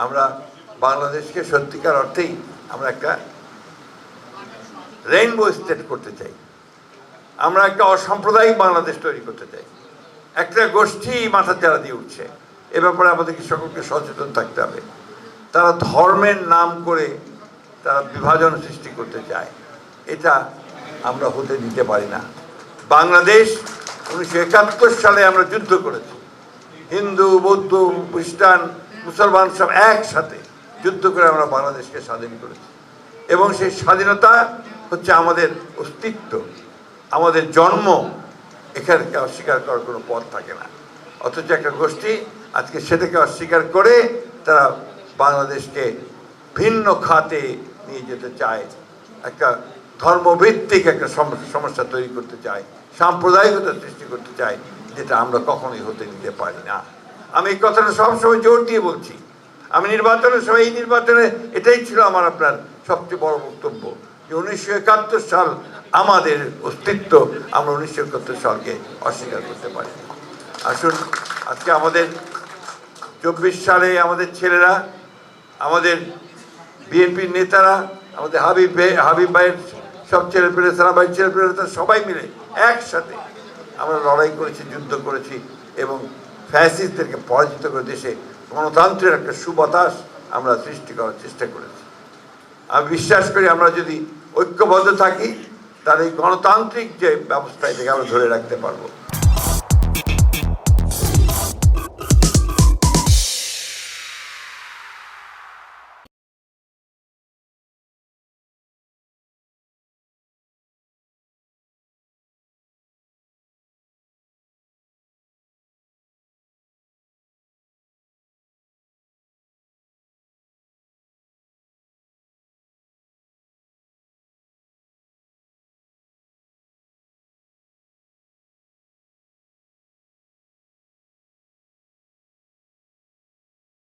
আমরা বাংলাদেশকে সত্যিকার অর্থেই আমরা একটা রেইনবো স্টেট করতে চাই। আমরা একটা অসাম্প্রদায়িক বাংলাদেশ তৈরি করতে চাই। একটা গোষ্ঠী মাথাচাড়া দিয়ে উঠছে, এ ব্যাপারে আমাদেরকে সকলকে সচেতন থাকতে হবে। তারা ধর্মের নাম করে তারা বিভাজন সৃষ্টি করতে চায়, এটা আমরা হতে দিতে পারি না। বাংলাদেশ 1971 সালে আমরা যুদ্ধ করেছি, হিন্দু, বৌদ্ধ, খ্রিস্টান, মুসলমান সব একসাথে যুদ্ধ করে আমরা বাংলাদেশকে স্বাধীন করেছি। এবং সেই স্বাধীনতা হচ্ছে আমাদের অস্তিত্ব, আমাদের জন্ম। এখানকে অস্বীকার করার কোনো পথ থাকে না। অথচ একটা গোষ্ঠী আজকে সেটাকে অস্বীকার করে তারা বাংলাদেশকে ভিন্ন খাতে নিয়ে যেতে চায়, একটা ধর্মভিত্তিক একটা সমস্যা তৈরি করতে চায়, সাম্প্রদায়িকতা সৃষ্টি করতে চায়, যেটা আমরা কখনোই হতে দিতে পারি না। আমি এই কথাটা সবসময় জোর দিয়ে বলছি। আমি নির্বাচনের সময়, এই নির্বাচনে এটাই ছিল আমার আপনার সবচেয়ে বড় বক্তব্য, যে 1971 সাল আমাদের অস্তিত্ব, আমরা 1971 সালকে অস্বীকার করতে পারি। আসুন, আজকে আমাদের 24 সালে আমাদের ছেলেরা, আমাদের বিএনপির নেতারা, আমাদের হাবিব ভাইয়ের সব ছেলেপেলে, সারা ভাইয়ের ছেলেপেলে, সবাই মিলে একসাথে আমরা লড়াই করেছি, যুদ্ধ করেছি এবং ফ্যাসিস্টদেরকে পরাজিত করে দেশে গণতন্ত্রের একটা সুবাতাস আমরা সৃষ্টি করার চেষ্টা করেছি। আমি বিশ্বাস করি আমরা যদি ঐক্যবদ্ধ থাকি তাহলে এই গণতান্ত্রিক যে ব্যবস্থা এটাকে আমরা ধরে রাখতে পারবো।